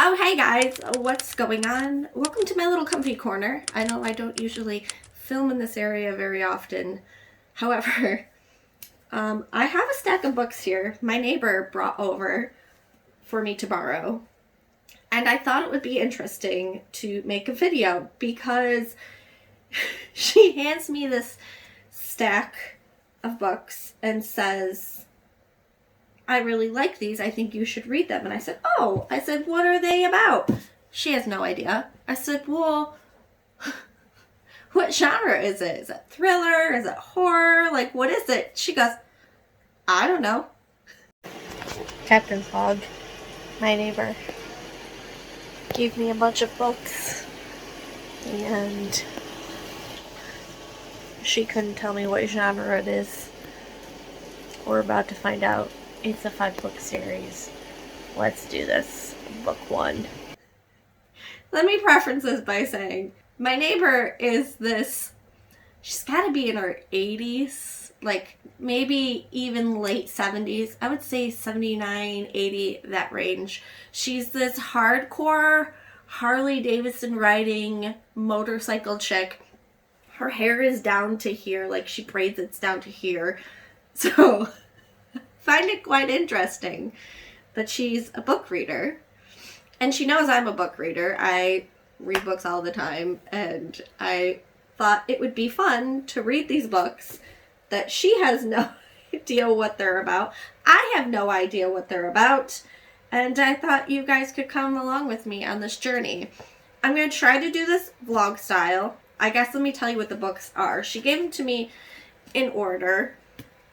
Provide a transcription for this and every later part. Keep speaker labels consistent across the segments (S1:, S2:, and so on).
S1: Oh, hey guys, what's going on? Welcome to my little comfy corner. I know I don't usually film in this area very often. However, I have a stack of books here my neighbor brought over for me to borrow. And I thought it would be interesting to make a video because she hands me this stack of books and says, I really like these. I think you should read them. And I said, oh. I said, what are they about? She has no idea. I said, well, what genre is it? Is it thriller? Is it horror? Like, what is it? She goes, I don't know. Captain's Hog, my neighbor, gave me a bunch of books. And she couldn't tell me what genre it is. We're about to find out. It's a 5-book series. Let's do this. Book 1. Let me preface this by saying, my neighbor is this, she's got to be in her 80s, like maybe even late 70s. I would say 79, 80, that range. She's this hardcore Harley Davidson riding motorcycle chick. Her hair is down to here, like she braids it's down to here. So find it quite interesting that she's a book reader. And she knows I'm a book reader. I read books all the time. And I thought it would be fun to read these books that she has no idea what they're about. I have no idea what they're about. And I thought you guys could come along with me on this journey. I'm going to try to do this vlog style. I guess let me tell you what the books are. She gave them to me in order.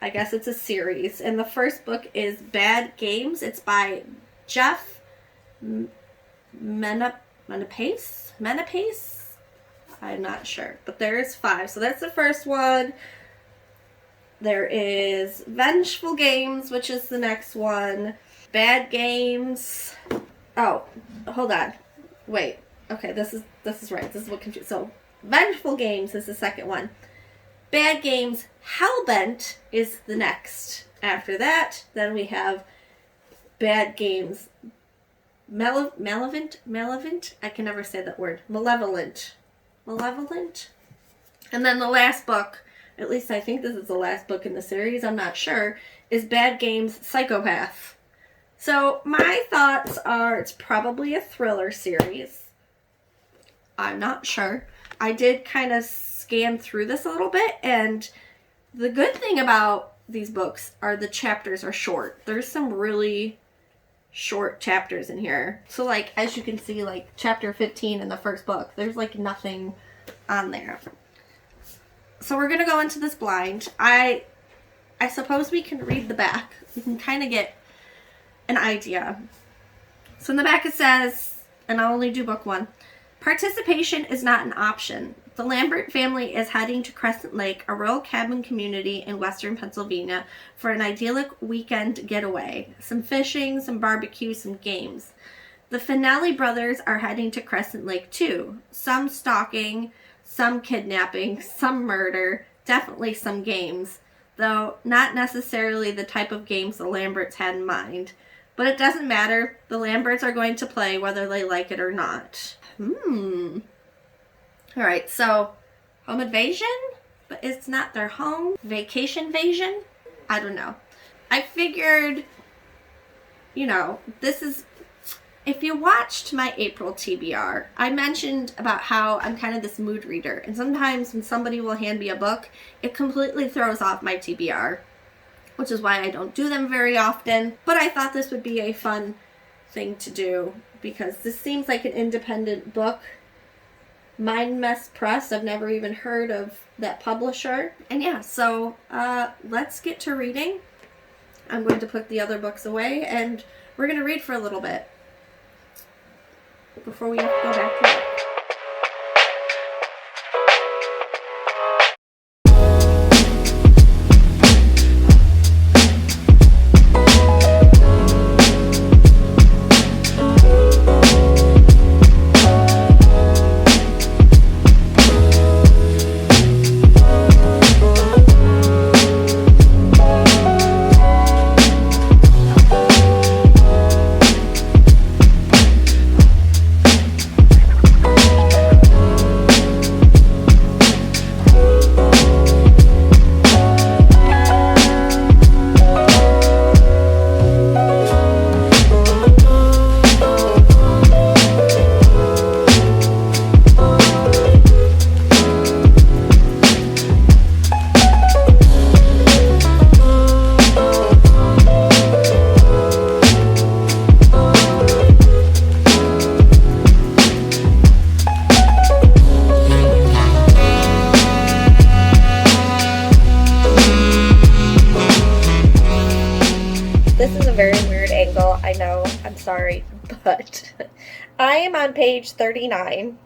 S1: I guess it's a series. And the first book is Bad Games. It's by Jeff Menapace? I'm not sure. But there's 5. So that's the first one. There is Vengeful Games, which is the next one. Bad Games. Oh, hold on. Wait. Okay, this is right. This is what confused. So Vengeful Games is the second one. Bad Games, Hellbent is the next. After that, then we have Bad Games, Malevolent? I can never say that word. Malevolent. And then the last book, at least I think this is the last book in the series, I'm not sure, is Bad Games, Psychopath. So my thoughts are it's probably a thriller series. I'm not sure. I did kind of scan through this a little bit, and the good thing about these books are the chapters are short. There's some really short chapters in here. So like, as you can see, like chapter 15 in the first book, there's like nothing on there. So we're gonna go into this blind. I suppose we can read the back. We can kind of get an idea. So in the back it says, and I'll only do book 1, participation is not an option. The Lambert family is heading to Crescent Lake, a rural cabin community in western Pennsylvania, for an idyllic weekend getaway. Some fishing, some barbecue, some games. The Finelli brothers are heading to Crescent Lake too. Some stalking, some kidnapping, some murder, definitely some games, though not necessarily the type of games the Lamberts had in mind. But it doesn't matter. The Lamberts are going to play whether they like it or not. Alright, so home invasion, but it's not their home. Vacation invasion? I don't know. I figured, you know, this is, if you watched my April TBR, I mentioned about how I'm kind of this mood reader. And sometimes when somebody will hand me a book, it completely throws off my TBR, which is why I don't do them very often. But I thought this would be a fun thing to do because this seems like an independent book. Mind Mess Press, I've never even heard of that publisher. And yeah, so let's get to reading. I'm going to put the other books away and we're going to read for a little bit before we go back to work. But I am on page 39,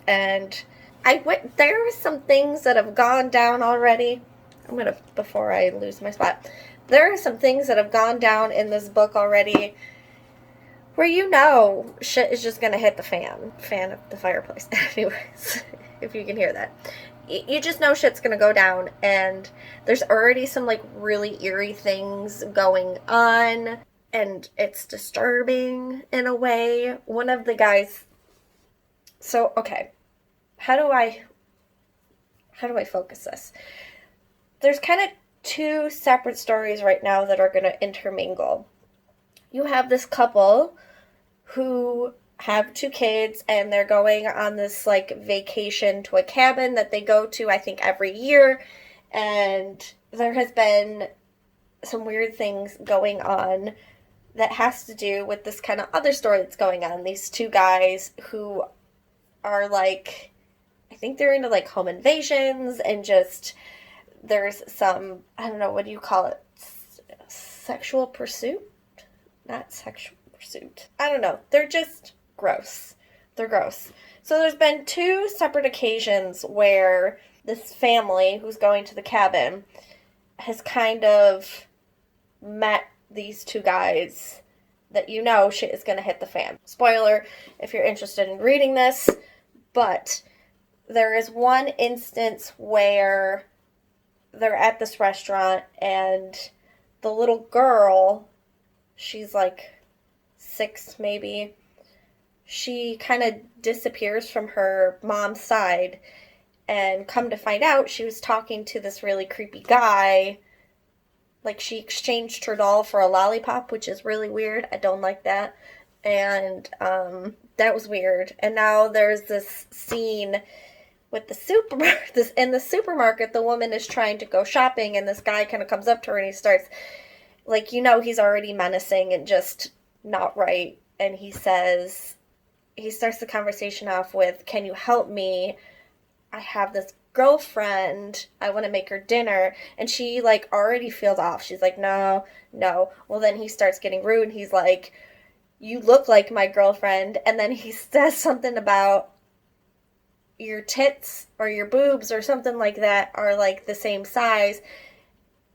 S1: and there are some things that have gone down already. Before I lose my spot, there are some things that have gone down in this book already where shit is just gonna hit the fan of the fireplace. Anyways, if you can hear that. You just know shit's gonna go down, and there's already some, like, really eerie things going on, and it's disturbing in a way. One of the guys... So, okay. How do I focus this? There's kind of two separate stories right now that are gonna intermingle. You have this couple who have 2 kids, and they're going on this, like, vacation to a cabin that they go to, I think, every year, and there has been some weird things going on that has to do with this kind of other story that's going on. These 2 guys who are, like, I think they're into, like, home invasions, and just, there's some, I don't know, what do you call it? Sexual pursuit? Not sexual pursuit. I don't know. They're just... gross. They're gross. So there's been 2 separate occasions where this family who's going to the cabin has kind of met these 2 guys that shit is going to hit the fan. Spoiler if you're interested in reading this, but there is one instance where they're at this restaurant, and the little girl, she's like 6 maybe, she kind of disappears from her mom's side, and come to find out, she was talking to this really creepy guy. Like, she exchanged her doll for a lollipop, which is really weird. I don't like that. And that was weird. And now there's this scene with in the supermarket. The woman is trying to go shopping, and this guy kind of comes up to her, and he starts, like, he's already menacing and just not right. And he starts the conversation off with, "Can you help me? I have this girlfriend. I want to make her dinner." And she, like, already feels off. She's like, no. Well, then he starts getting rude, and he's like, "You look like my girlfriend." And then he says something about your tits or your boobs or something like that are, like, the same size.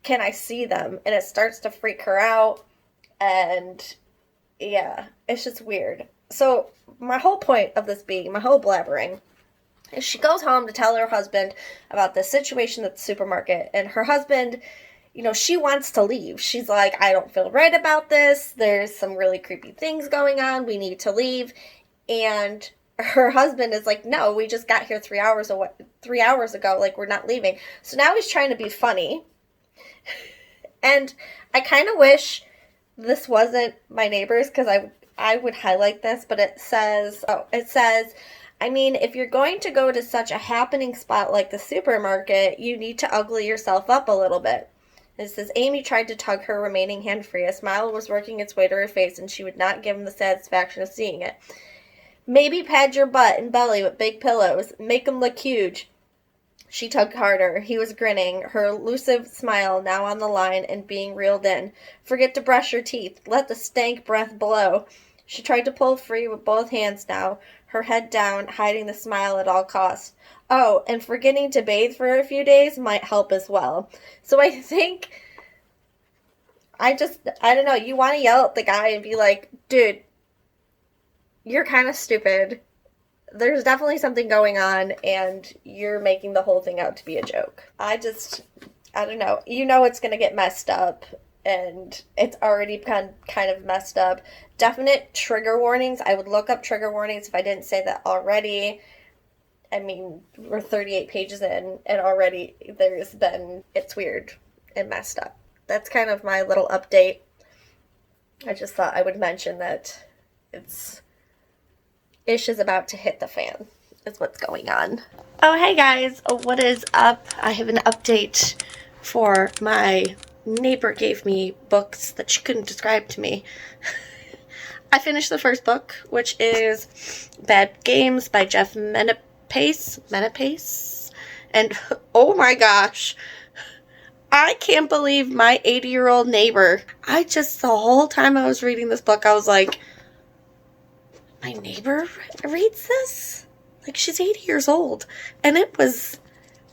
S1: Can I see them? And it starts to freak her out. And yeah, it's just weird. So my whole point of this being, my whole blabbering, is she goes home to tell her husband about the situation at the supermarket. And her husband, she wants to leave. She's like, "I don't feel right about this. There's some really creepy things going on. We need to leave." And her husband is like, "No, we just got here 3 hours ago. Like, we're not leaving." So now he's trying to be funny. And I kind of wish this wasn't my neighbors, because I would highlight this, but it says, "I mean, if you're going to go to such a happening spot like the supermarket, you need to ugly yourself up a little bit." It says, "Amy tried to tug her remaining hand free. A smile was working its way to her face, and she would not give him the satisfaction of seeing it. Maybe pad your butt and belly with big pillows. Make 'em look huge." She tugged harder. He was grinning, her elusive smile now on the line and being reeled in. "Forget to brush your teeth. Let the stank breath blow." She tried to pull free with both hands now, her head down, hiding the smile at all costs. "Oh, and forgetting to bathe for a few days might help as well." So I think, I don't know, you want to yell at the guy and be like, "Dude, you're kind of stupid. There's definitely something going on, and you're making the whole thing out to be a joke." I don't know. It's going to get messed up, and it's already kind of messed up. Definite trigger warnings. I would look up trigger warnings if I didn't say that already. I mean, we're 38 pages in, and already it's weird and messed up. That's kind of my little update. I just thought I would mention that ish is about to hit the fan, is what's going on. Oh, hey guys, what is up? I have an update for my neighbor gave me books that she couldn't describe to me. I finished the first book, which is Bad Games by Jeff Menapace. And oh my gosh, I can't believe my 80-year-old neighbor. The whole time I was reading this book, I was like, my neighbor reads this? Like, she's 80 years old. And it was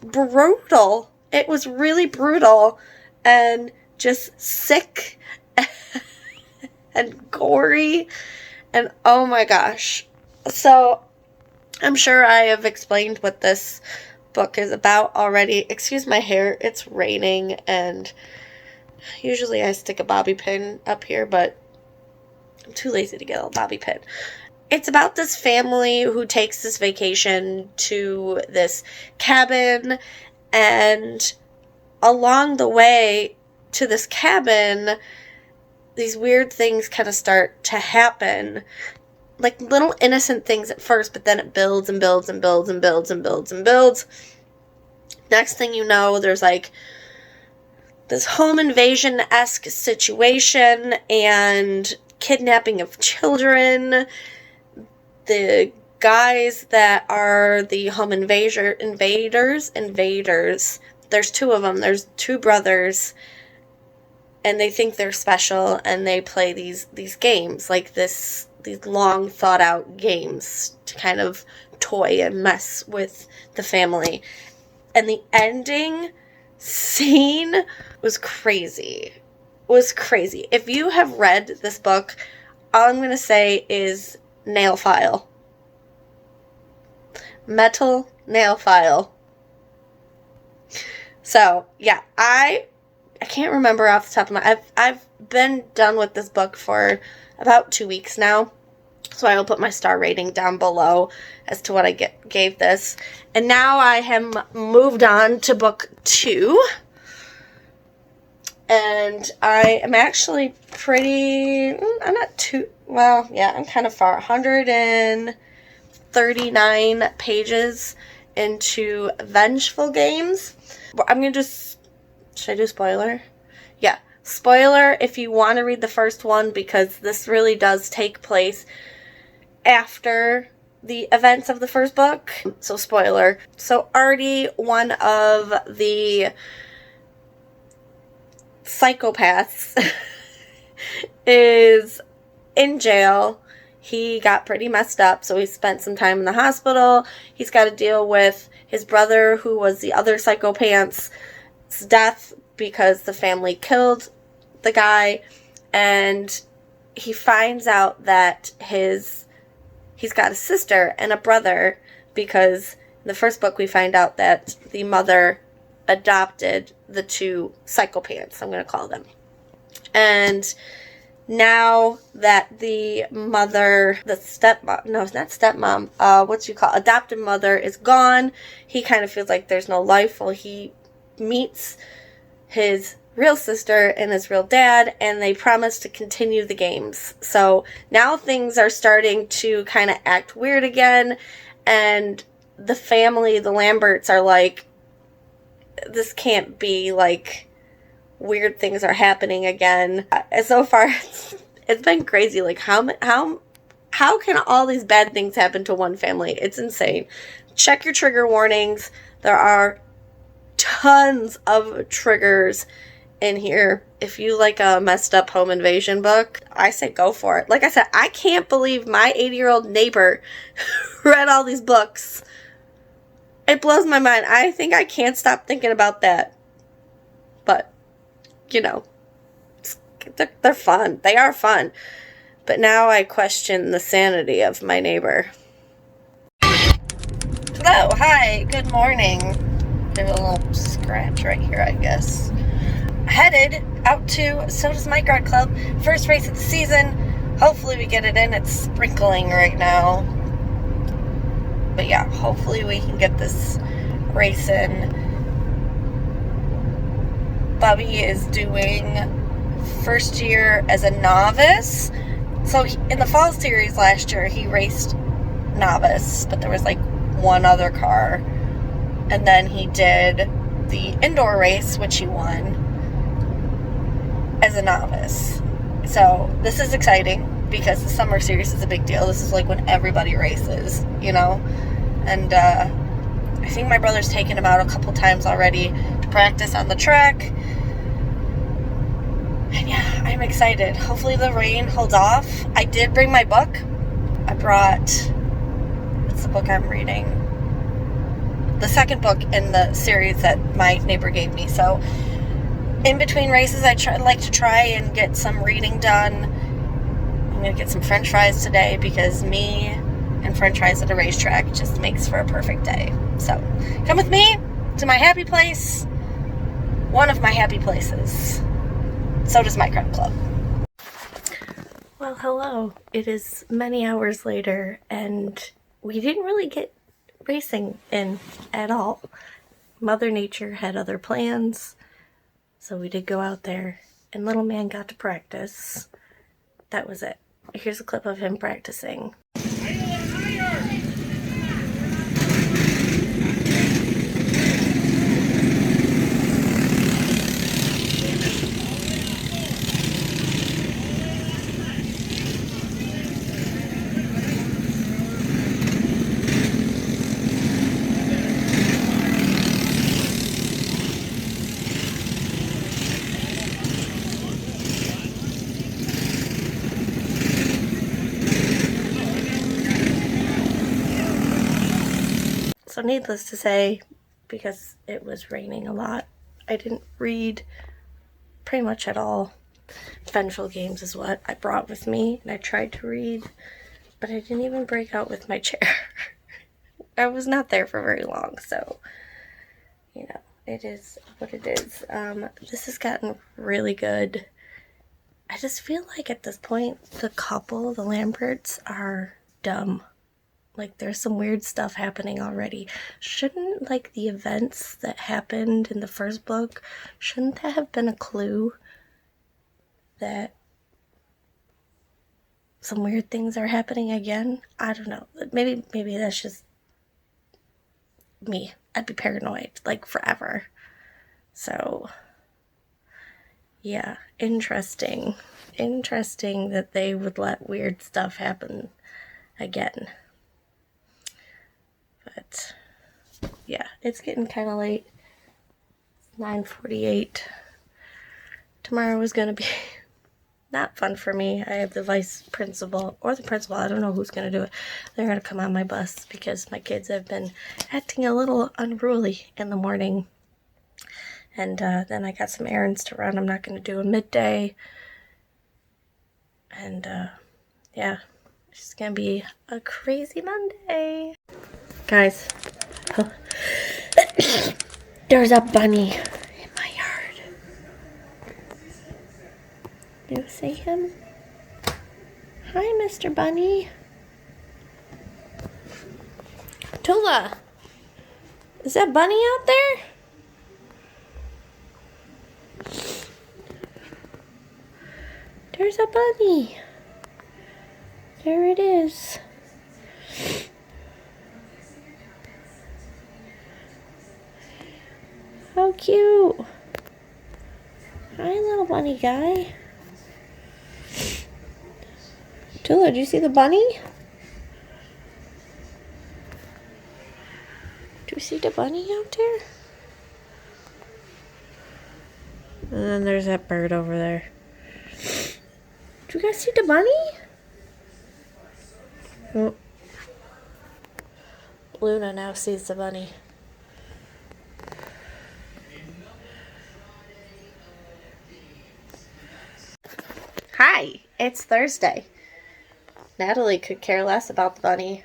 S1: brutal. It was really brutal and just sick and gory. And oh my gosh. So, I'm sure I have explained what this book is about already. Excuse my hair. It's raining, and usually I stick a bobby pin up here, but I'm too lazy to get a bobby pin. It's about this family who takes this vacation to this cabin, and along the way to this cabin, these weird things kind of start to happen. Like little innocent things at first, but then it builds and builds and builds and builds and builds and builds. Next thing you know, there's like this home invasion-esque situation and kidnapping of children. The guys that are the home invaders, there's two of them. There's two brothers, and they think they're special, and they play these games, like these long thought out games to kind of toy and mess with the family. And the ending scene was crazy. If you have read this book, all I'm going to say is nail file. Metal nail file. So, yeah, I can't remember off the top of my... I've been done with this book for about 2 weeks now. So I will put my star rating down below as to what I gave this. And now I have moved on to book 2. And I am actually pretty... I'm not too... Well, yeah, I'm kind of far. 139 pages into Vengeful Games. I'm going to just... Should I do spoiler? Yeah. Spoiler if you want to read the first one, because this really does take place after the events of the first book. So spoiler. So Artie, one of the psychopaths, is in jail. He got pretty messed up, so he spent some time in the hospital. He's got to deal with his brother, who was the other psychopath's death because the family killed the guy, and he finds out that he's got a sister and a brother, because in the first book we find out that the mother adopted the two psychopaths, I'm going to call them. And now that the mother, adopted mother is gone, he kind of feels like there's no life. Well, he meets his real sister and his real dad, and they promise to continue the games. So now things are starting to kind of act weird again, and the family, the Lamberts, are like, this can't be, like, weird things are happening again. And so far, it's been crazy. Like, how can all these bad things happen to one family? It's insane. Check your trigger warnings. There are tons of triggers in here. If you like a messed up home invasion book, I say go for it. Like I said, I can't believe my 80-year-old neighbor read all these books. It blows my mind. I think I can't stop thinking about that. But, you know, they're fun. They are fun. But now I question the sanity of my neighbor. Hello, hi, good morning. There's a little scratch right here, I guess. Headed out to So Does My Garden Club. First race of the season. Hopefully we get it in. It's sprinkling right now. But yeah, hopefully we can get this race in. Bubby is doing first year as a novice. So in the fall series last year, he raced novice, but there was like one other car. And then he did the indoor race, which he won, as a novice. So this is exciting because the summer series is a big deal. This is like when everybody races, you know. And I think my brother's taken him out a couple times already to practice on the track. And yeah, I'm excited. Hopefully the rain holds off. I did bring my book. I brought, what's the book I'm reading? The second book in the series that my neighbor gave me. So in between races, I like to try and get some reading done. I'm going to get some french fries today because me and french fries at a racetrack just makes for a perfect day. So come with me to my happy place. One of my happy places. So does my crab club. Well, hello. It is many hours later, and we didn't really get racing in at all. Mother Nature had other plans, so we did go out there, and little man got to practice. That was it. Here's a clip of him practicing. So needless to say, because it was raining a lot, I didn't read pretty much at all. Vengeful Games is what I brought with me, and I tried to read, but I didn't even break out with my chair. I was not there for very long, so, you know, it is what it is. This has gotten really good. I just feel like at this point, the couple, the Lamberts, are dumb. Like, there's some weird stuff happening already. Shouldn't, like, the events that happened in the first book, shouldn't that have been a clue that some weird things are happening again? I don't know. Maybe that's just me. I'd be paranoid, like, forever. So, yeah, interesting. Interesting that they would let weird stuff happen again. But, yeah, it's getting kind of late. 9:48. Tomorrow is going to be not fun for me. I have the vice principal, or the principal, I don't know who's going to do it. They're going to come on my bus because my kids have been acting a little unruly in the morning. And then I got some errands to run. I'm not going to do a midday. And, yeah, it's just going to be a crazy Monday. Guys, there's a bunny in my yard. You see him? Hi, Mr. Bunny. Tula, is that bunny out there? There's a bunny. There it is. How cute. Hi, little bunny guy. Tula, did you see the bunny? Do you see the bunny out there? And then there's that bird over there. Do you guys see the bunny? Oh. Luna now sees the bunny. Hi, it's Thursday. Natalie could care less about the bunny.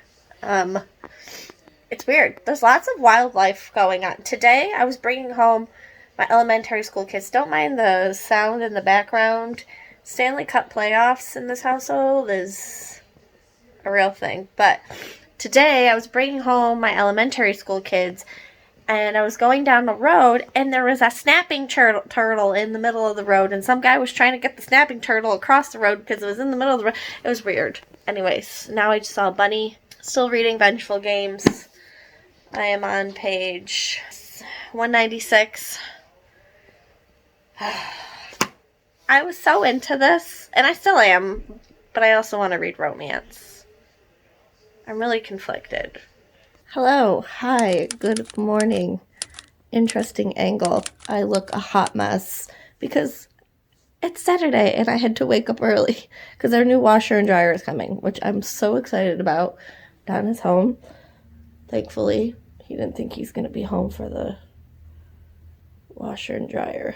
S1: It's weird. There's lots of wildlife going on. Today, I was bringing home my elementary school kids. Don't mind the sound in the background. Stanley Cup playoffs in this household is a real thing. But today, I was bringing home my elementary school kids, and I was going down the road, and there was a snapping turtle in the middle of the road, and some guy was trying to get the snapping turtle across the road because it was in the middle of the road. It was weird. Anyways, now I just saw a bunny. Still reading Vengeful Games. I am on page 196. I was so into this, and I still am, but I also want to read romance. I'm really conflicted. Hello, hi, good morning. Interesting angle. I look a hot mess because it's Saturday and I had to wake up early because our new washer and dryer is coming, which I'm so excited about. Don is home, thankfully. He didn't think he's going to be home for the washer and dryer,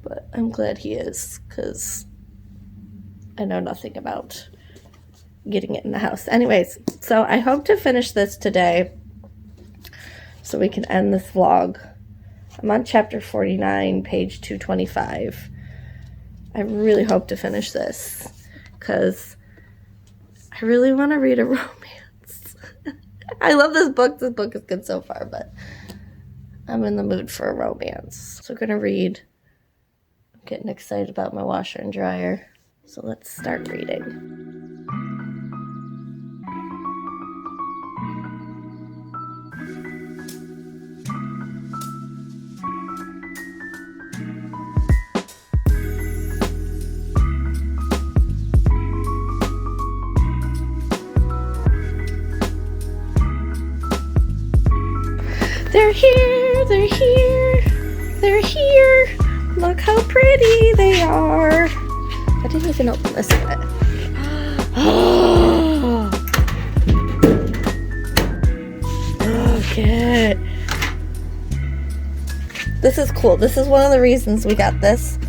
S1: but I'm glad he is because I know nothing about getting it in the house. Anyways, so I hope to finish this today so we can end this vlog. I'm on chapter 49, page 225. I really hope to finish this because I really want to read a romance. I love this book. This book is good so far, but I'm in the mood for a romance. So I'm going to read. I'm getting excited about my washer and dryer. So let's start reading. They're here, they're here, they're here. Look how pretty they are. I didn't even open this yet. Okay. This is cool. This is one of the reasons we got this.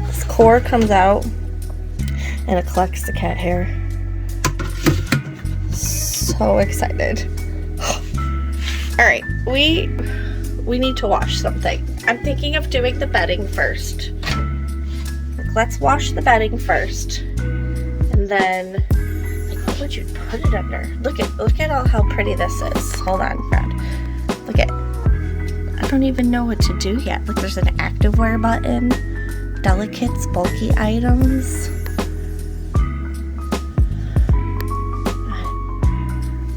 S1: This core comes out and it collects the cat hair. So excited. Alright, we need to wash something. I'm thinking of doing the bedding first. Let's wash the bedding first. And then, like, what would you put it under? Look at all how pretty this is. Hold on, Fred. Look at, I don't even know what to do yet. Look, there's an activewear button. Delicates, bulky items.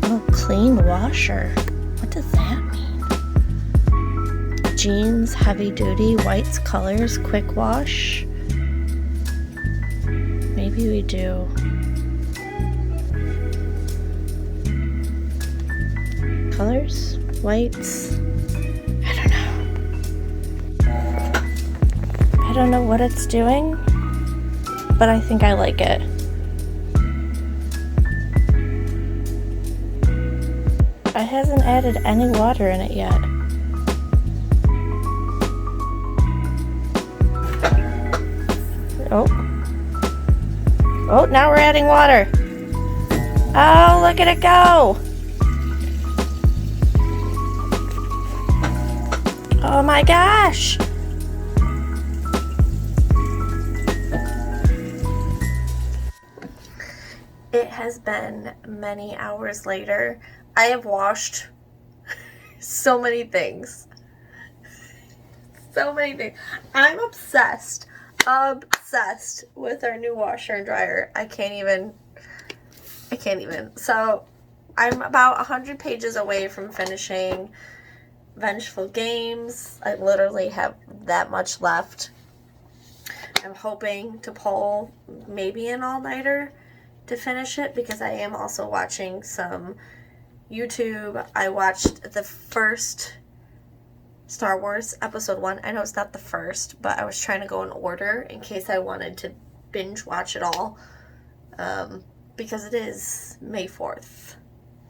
S1: Oh, clean washer. What does that mean? Jeans, heavy duty, whites, colors, quick wash. Maybe we do. Colors, whites. I don't know. I don't know what it's doing, but I think I like it. It hasn't added any water in it yet. Oh, now we're adding water. Oh, look at it go. Oh my gosh. It has been many hours later. I have washed so many things. So many things. I'm obsessed with our new washer and dryer. I can't even. So I'm about 100 pages away from finishing Vengeful Games. I literally have that much left. I'm hoping to pull maybe an all-nighter to finish it because I am also watching some YouTube. I watched the first Star Wars Episode 1. I know it's not the first, but I was trying to go in order in case I wanted to binge watch it all. Because it is May 4th.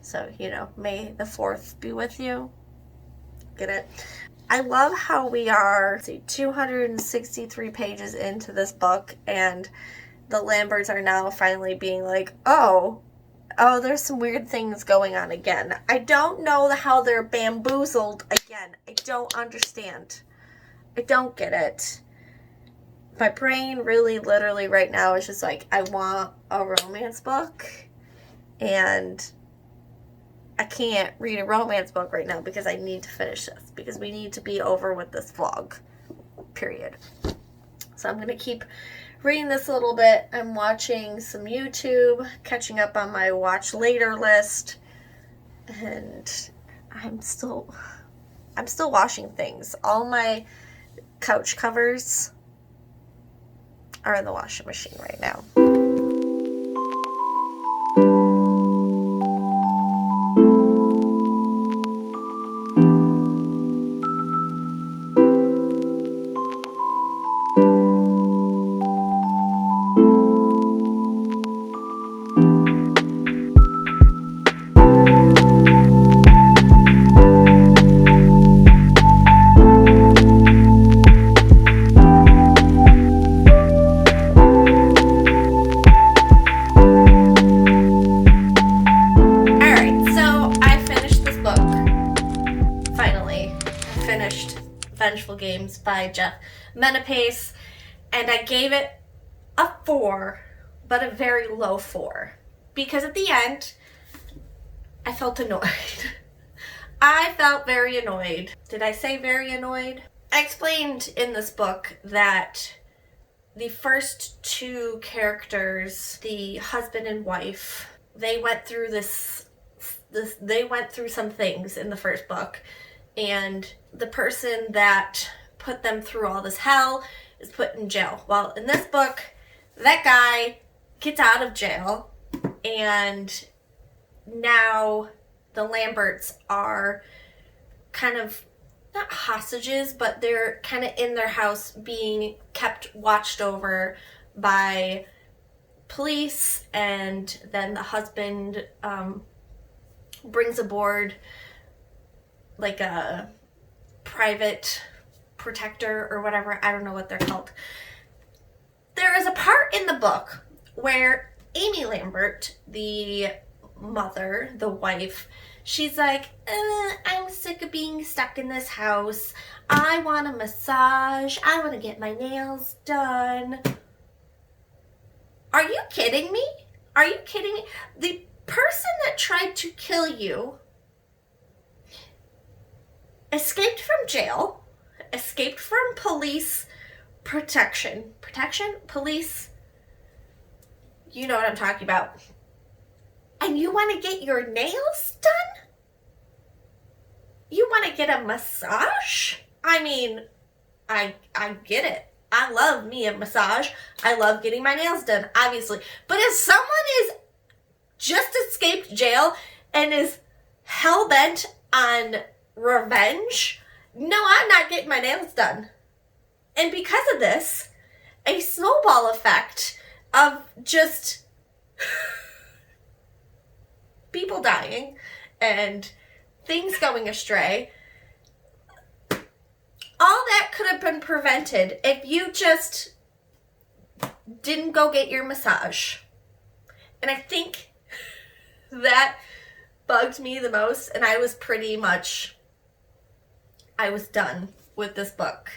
S1: So, May the 4th be with you. Get it? I love how we are 263 pages into this book, and the Lamberts are now finally being like, oh, there's some weird things going on again. I don't know how they're bamboozled again. I don't understand. I don't get it. My brain really literally right now is just like, I want a romance book, and I can't read a romance book right now because I need to finish this, because we need to be over with this vlog, period. So I'm going to keep reading this a little bit. I'm watching some YouTube, catching up on my watch later list, and I'm still washing things. All my couch covers are in the washing machine right now. Vengeful Games by Jeff Menapace, and I gave it a 4, but a very low 4, because at the end, I felt annoyed. I felt very annoyed. Did I say very annoyed? I explained in this book that the first 2 characters, the husband and wife, they went through they went through some things in the first book, and the person that put them through all this hell is put in jail. Well, in this book, that guy gets out of jail, and now the Lamberts are kind of not hostages, but they're kind of in their house being kept watched over by police, and then the husband brings aboard like a private protector or whatever. I don't know what they're called. There is a part in the book where Amy Lambert, the mother, the wife, she's like, I'm sick of being stuck in this house. I want a massage. I want to get my nails done. Are you kidding me? Are you kidding me? The person that tried to kill you escaped from jail, escaped from police protection. Police, you know what I'm talking about. And you want to get your nails done? You want to get a massage? I mean, I get it. I love me a massage. I love getting my nails done, obviously. But if someone is just escaped jail and is hell-bent on revenge, no, I'm not getting my nails done. And because of this, a snowball effect of just people dying and things going astray, all that could have been prevented if you just didn't go get your massage. And I think that bugged me the most, and I was done with this book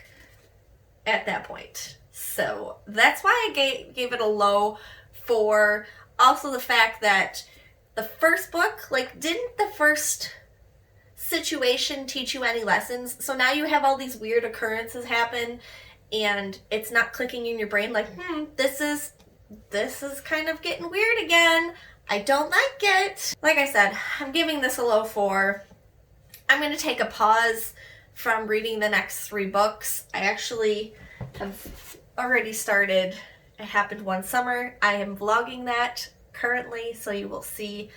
S1: at that point. So that's why I gave it a low 4. Also the fact that the first book, like, didn't the first situation teach you any lessons? So now you have all these weird occurrences happen, and it's not clicking in your brain like, this is kind of getting weird again. I don't like it. Like I said, I'm giving this a low 4. I'm going to take a pause from reading the next 3 books. I actually have already started It Happened One Summer. I am vlogging that currently, so you will see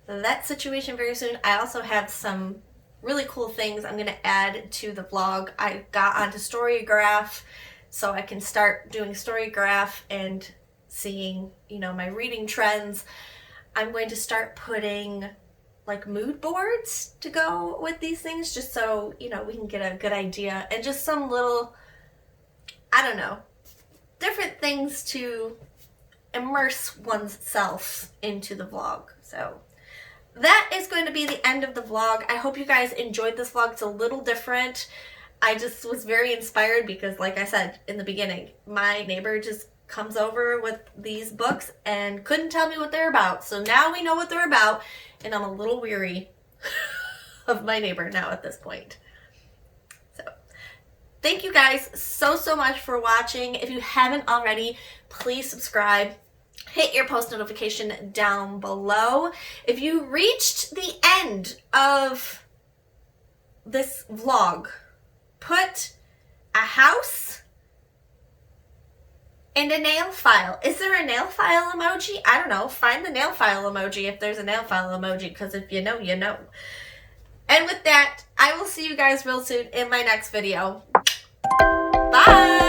S1: that situation very soon. I also have some really cool things I'm going to add to the vlog. I got onto Storygraph, so I can start doing Storygraph and seeing, my reading trends. I'm going to start putting like mood boards to go with these things, just so, we can get a good idea, and just some little, different things to immerse oneself into the vlog. So that is going to be the end of the vlog. I hope you guys enjoyed this vlog. It's a little different. I just was very inspired because, like I said in the beginning, my neighbor just comes over with these books and couldn't tell me what they're about. So now we know what they're about, and I'm a little weary of my neighbor now at this point. So thank you guys so much for watching. If you haven't already, please subscribe. Hit your post notification down below. If you reached the end of this vlog, put a house and a nail file. Is there a nail file emoji? I don't know. Find the nail file emoji if there's a nail file emoji, because if you know, you know. And with that, I will see you guys real soon in my next video. Bye!